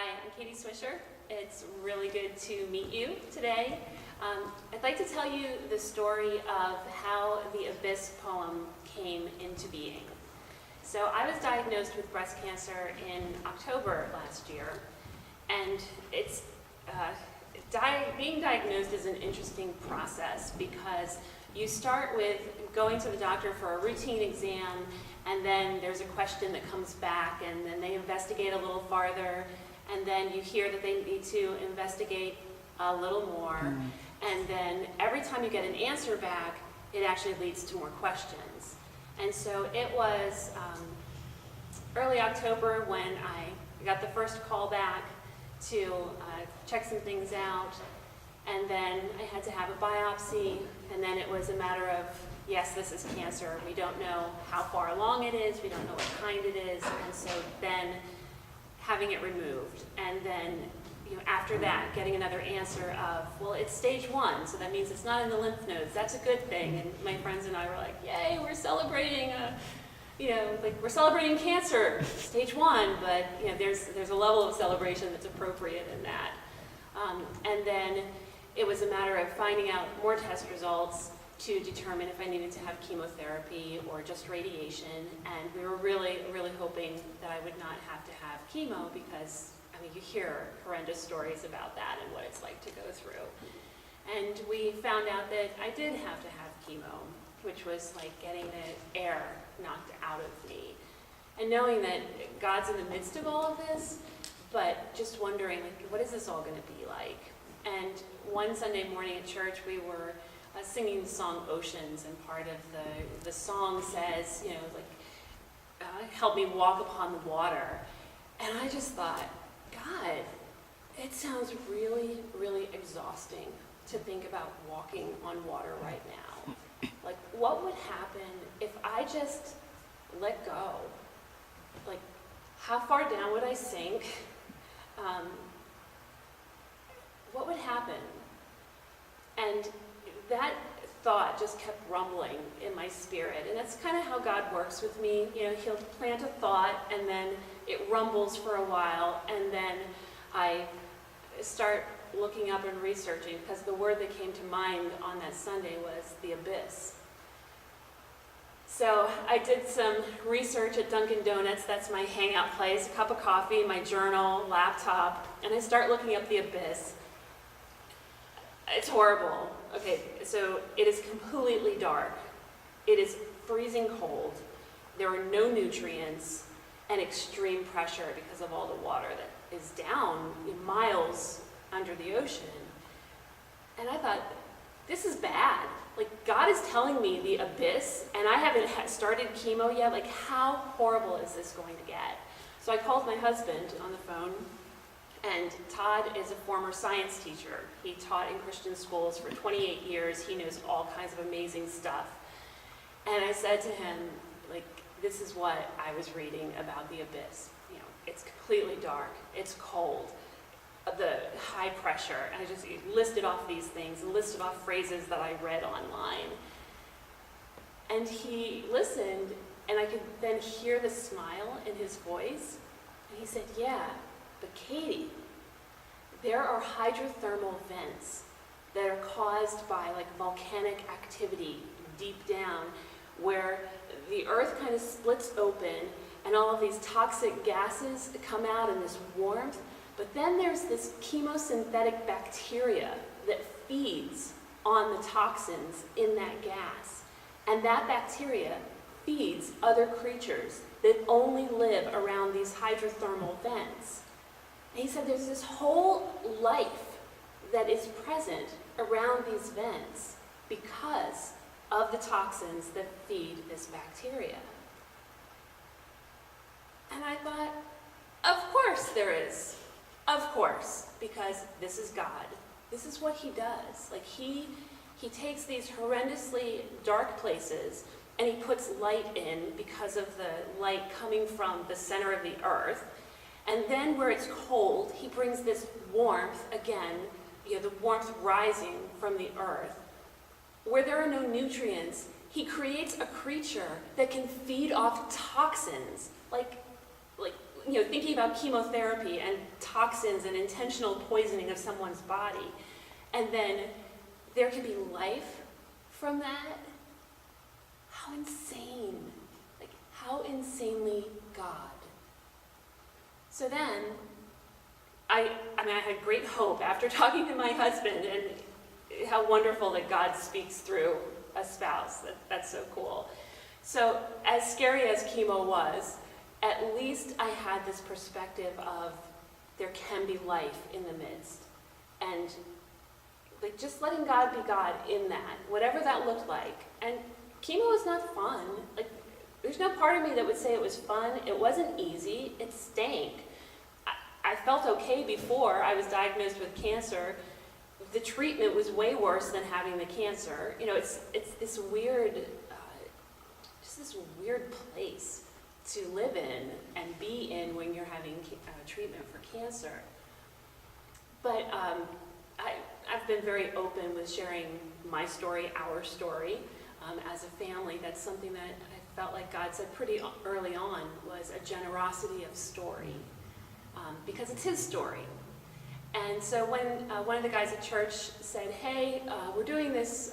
Hi, I'm Katie Swisher. It's really good to meet you today. I'd like to tell you the story of how the Abyss poem came into being. So I was diagnosed with breast cancer in October last year, and being diagnosed is an interesting process because you start with going to the doctor for a routine exam, and then there's a question that comes back, and then they investigate a little farther, and then you hear that they need to investigate a little more, and then every time you get an answer back, it actually leads to more questions. And so it was early October when I got the first call back to check some things out, and then I had to have a biopsy, and then it was a matter of, yes, this is cancer. We don't know how far along it is, we don't know what kind it is, and so then having it removed. And then after that, getting another answer of, well, it's stage 1, so that means it's not in the lymph nodes. That's a good thing. And my friends and I were like, yay, we're celebrating we're celebrating cancer, stage 1, but there's a level of celebration that's appropriate in that. And then it was a matter of finding out more test results to determine if I needed to have chemotherapy or just radiation. And we were really, really hoping that I would not have to have chemo because, you hear horrendous stories about that and what it's like to go through. And we found out that I did have to have chemo, which was like getting the air knocked out of me. And knowing that God's in the midst of all of this, but just wondering, what is this all going to be like? And one Sunday morning at church, we were singing the song Oceans, and part of the song says, help me walk upon the water. And I just thought, God, it sounds really, really exhausting to think about walking on water right now. Like, what would happen if I just let go? Like, how far down would I sink? What would happen? And that thought just kept rumbling in my spirit. And that's kind of how God works with me. He'll plant a thought, and then it rumbles for a while, and then I start looking up and researching, because the word that came to mind on that Sunday was the abyss. So I did some research at Dunkin' Donuts. That's my hangout place, a cup of coffee, my journal, laptop, and I start looking up the abyss. It's horrible. Okay, so it is completely dark. It is freezing cold. There are no nutrients and extreme pressure because of all the water that is down miles under the ocean. And I thought, this is bad. Like, God is telling me the abyss, and I haven't started chemo yet. Like, how horrible is this going to get? So I called my husband on the phone, and Todd is a former science teacher. He taught in Christian schools for 28 years. He knows all kinds of amazing stuff. And I said to him, this is what I was reading about the abyss. It's completely dark, it's cold, the high pressure, and I just listed off these things and listed off phrases that I read online. And he listened, and I could then hear the smile in his voice, and he said, yeah, but Katie, there are hydrothermal vents that are caused by volcanic activity deep down, where the earth kind of splits open and all of these toxic gases come out in this warmth. But then there's this chemosynthetic bacteria that feeds on the toxins in that gas. And that bacteria feeds other creatures that only live around these hydrothermal vents. And he said there's this whole life that is present around these vents because of the toxins that feed this bacteria. And I thought, of course there is. Of course, because this is God. This is what he does. He takes these horrendously dark places and he puts light in because of the light coming from the center of the earth. And then where it's cold, he brings this warmth, again, the warmth rising from the earth. Where there are no nutrients, he creates a creature that can feed off toxins, like thinking about chemotherapy and toxins and intentional poisoning of someone's body, and then there can be life from that. How insane. Like, how insanely God. So then, I had great hope after talking to my husband, and how wonderful that God speaks through a spouse. That's so cool. So as scary as chemo was, at least I had this perspective of there can be life in the midst. And like just letting God be God in that, whatever that looked like. And chemo was not fun. Like, there's no part of me that would say it was fun. It wasn't easy. It stank. I felt okay before I was diagnosed with cancer. The treatment was way worse than having the cancer. It's this weird, just this weird place to live in and be in when you're having treatment for cancer. But I've been very open with sharing my story, our story, as a family. That's something that I felt like God said pretty early on, was a generosity of story, because it's his story. And so when one of the guys at church said, hey, we're doing this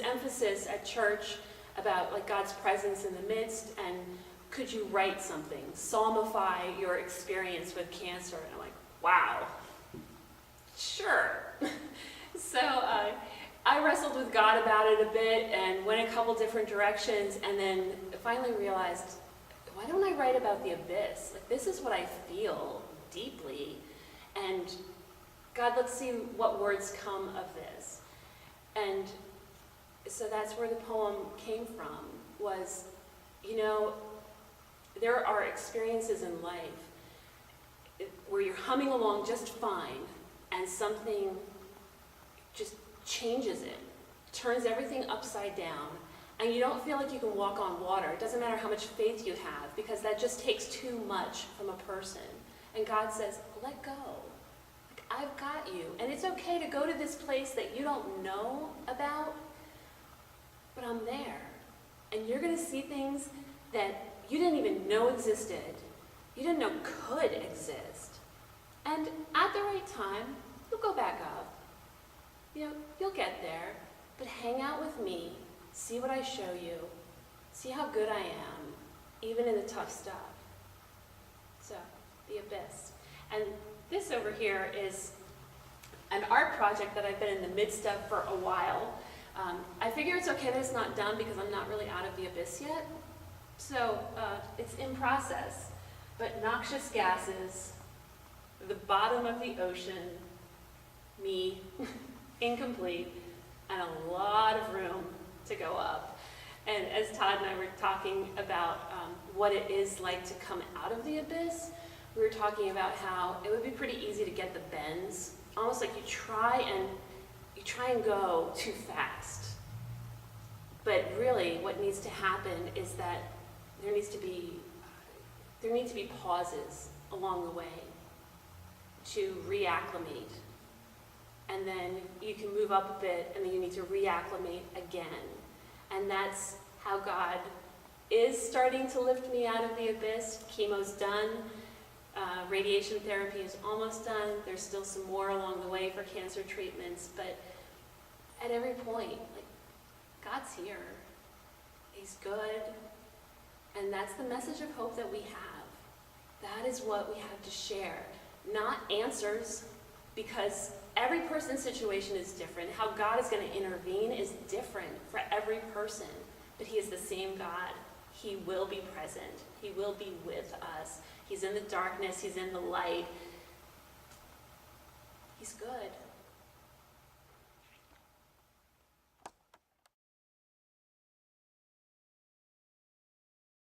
emphasis at church about like God's presence in the midst, and could you write something, psalmify your experience with cancer? And I'm like, wow, sure. So I wrestled with God about it a bit and went a couple different directions, and then finally realized, why don't I write about the abyss? Like, this is what I feel deeply. And God, let's see what words come of this. And so that's where the poem came from, was, there are experiences in life where you're humming along just fine, and something just changes it, turns everything upside down, and you don't feel like you can walk on water. It doesn't matter how much faith you have, because that just takes too much from a person. And God says, let go. Like, I've got you. And it's okay to go to this place that you don't know about, but I'm there. And you're going to see things that you didn't even know existed. You didn't know could exist. And at the right time, you'll go back up. You'll get there. But hang out with me. See what I show you. See how good I am, even in the tough stuff. So, the abyss. And this over here is an art project that I've been in the midst of for a while. I figure it's okay that it's not done because I'm not really out of the abyss yet. So it's in process. But noxious gases, the bottom of the ocean, me, incomplete, and a lot of room to go up. And as Todd and I were talking about what it is like to come out of the abyss, we were talking about how it would be pretty easy to get the bends, almost like you try and go too fast. But really, what needs to happen is that there need to be pauses along the way to reacclimate. And then you can move up a bit, and then you need to reacclimate again. And that's how God is starting to lift me out of the abyss. Chemo's done. Radiation therapy is almost done. There's still some more along the way for cancer treatments, but at every point, like, God's here. He's good. And that's the message of hope that we have. That is what we have to share. Not answers, because every person's situation is different. How God is going to intervene is different for every person. But he is the same God. He will be present. He will be with us. He's in the darkness. He's in the light. He's good.